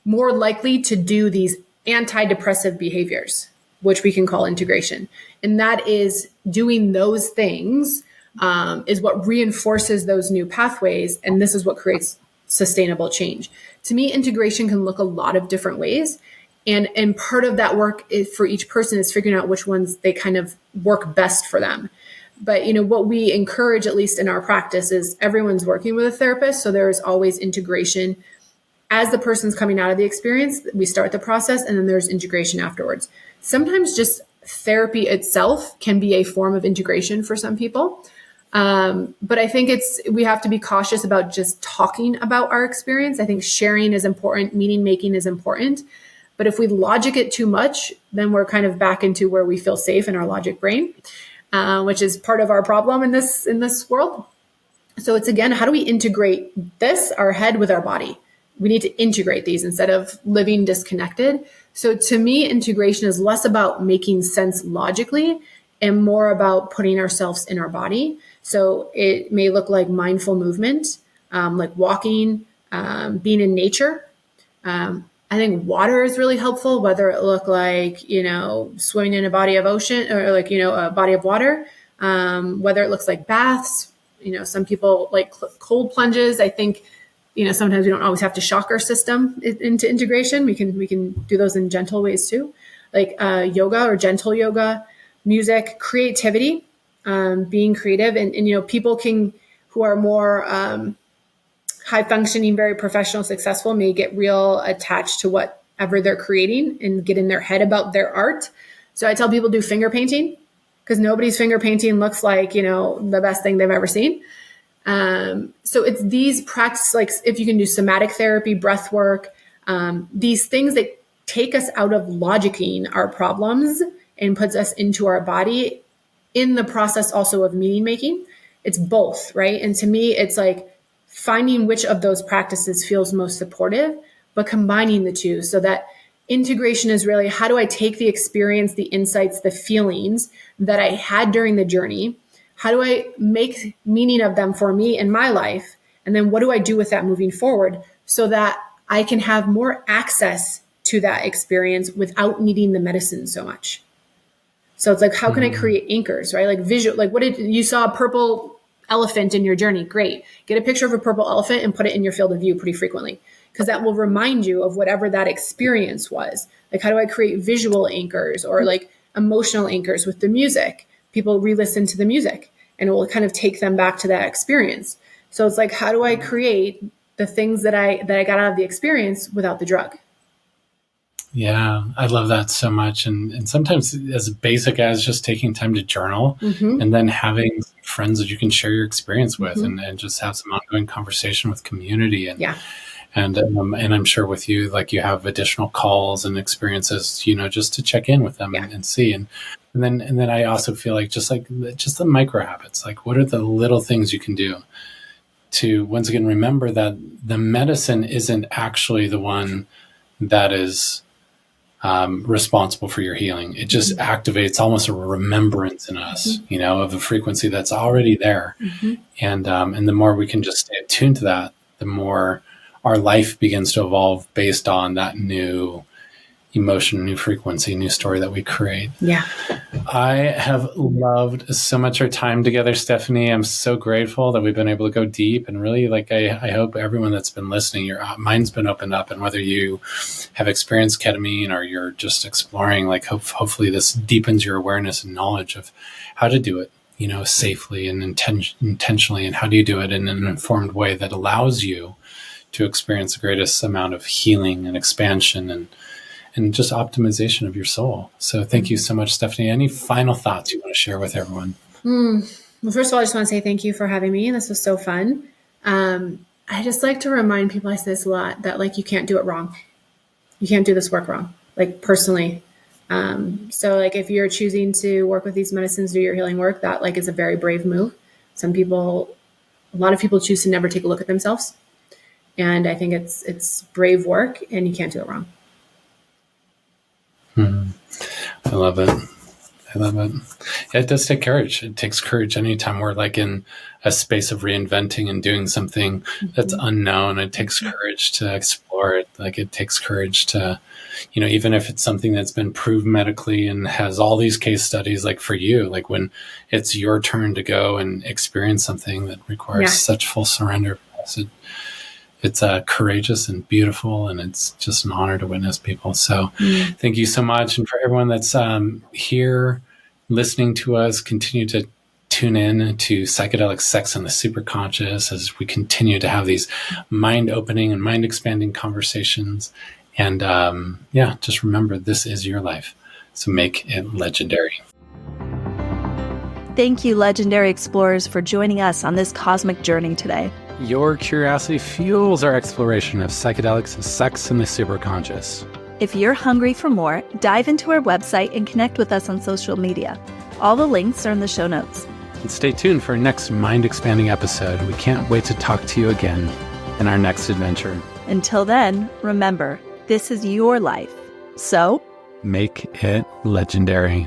more likely to do these antidepressive behaviors, which we can call integration. And that is doing those things is what reinforces those new pathways. And this is what creates sustainable change. To me, integration can look a lot of different ways. And part of that work is, for each person, is figuring out which ones they kind of work best for them. But, you know, what we encourage, at least in our practice, is everyone's working with a therapist. So there is always integration. As the person's coming out of the experience, we start the process, and then there's integration afterwards. Sometimes just therapy itself can be a form of integration for some people. But I think we have to be cautious about just talking about our experience. I think sharing is important. Meaning making is important. But if we logic it too much, then we're kind of back into where we feel safe in our logic brain, which is part of our problem in this world. So it's, again, how do we integrate our head with our body? We need to integrate these instead of living disconnected. So to me, integration is less about making sense logically and more about putting ourselves in our body. So it may look like mindful movement, like walking, being in nature. I think water is really helpful, whether it look like, swimming in a body of ocean or like, a body of water, whether it looks like baths. Some people like cold plunges. I think, sometimes we don't always have to shock our system into integration. We can do those in gentle ways too, like yoga or gentle yoga, music, creativity, being creative, and people who are more high functioning, very professional, successful, may get real attached to whatever they're creating and get in their head about their art. So I tell people do finger painting, because nobody's finger painting looks like, the best thing they've ever seen. So it's these practices, like if you can do somatic therapy, breath work, these things that take us out of logicking our problems and puts us into our body in the process also of meaning making. It's both, right? And to me, it's like finding which of those practices feels most supportive, but combining the two so that integration is really, how do I take the experience, the insights, the feelings that I had during the journey? How do I make meaning of them for me in my life? And then what do I do with that moving forward so that I can have more access to that experience without needing the medicine so much? So it's like, how can I create anchors, right? Like visual, like you saw a purple elephant in your journey. Great. Get a picture of a purple elephant and put it in your field of view pretty frequently, because that will remind you of whatever that experience was. Like, how do I create visual anchors or like emotional anchors with the music? People re-listen to the music and it will kind of take them back to that experience. So it's like, how do I create the things that I got out of the experience without the drug? Yeah, I love that so much. And sometimes as basic as just taking time to journal and then having friends that you can share your experience with and just have some ongoing conversation with community. And I'm sure with you, like you have additional calls and experiences, just to check in with them and see. And then I also feel like just the micro habits, like what are the little things you can do to once again remember that the medicine isn't actually the one that is responsible for your healing. It just activates almost a remembrance in us, of a frequency that's already there. And the more we can just stay attuned to that, the more our life begins to evolve based on that new emotion, new frequency, new story that we create. Yeah. I have loved so much our time together, Stephanie. I'm so grateful that we've been able to go deep and really I hope everyone that's been listening, your mind's been opened up, and whether you have experienced ketamine or you're just exploring, like hopefully this deepens your awareness and knowledge of how to do it, safely and intentionally, and how do you do it in an informed way that allows you to experience the greatest amount of healing and expansion and just optimization of your soul. So thank you so much, Stephanie. Any final thoughts you want to share with everyone? Well, first of all, I just want to say thank you for having me. This was so fun. I just like to remind people, I say this a lot, that like, you can't do it wrong. You can't do this work wrong, like personally. So like if you're choosing to work with these medicines, do your healing work, that like is a very brave move. A lot of people choose to never take a look at themselves. And I think it's brave work, and you can't do it wrong. I love it. Yeah, it does take courage. It takes courage anytime we're like in a space of reinventing and doing something that's unknown. It takes courage to explore it. Like it takes courage to, even if it's something that's been proved medically and has all these case studies, like for you, like when it's your turn to go and experience something that requires such full surrender. It's courageous and beautiful, and it's just an honor to witness people. So thank you so much. And for everyone that's here listening to us, continue to tune in to Psychedelic Sex and the Superconscious as we continue to have these mind-opening and mind-expanding conversations. And just remember, this is your life. So make it legendary. Thank you, legendary explorers, for joining us on this cosmic journey today. Your curiosity fuels our exploration of psychedelics, sex, and the superconscious. If you're hungry for more, dive into our website and connect with us on social media. All the links are in the show notes. And stay tuned for our next mind-expanding episode. We can't wait to talk to you again in our next adventure. Until then, remember, this is your life. So, make it legendary.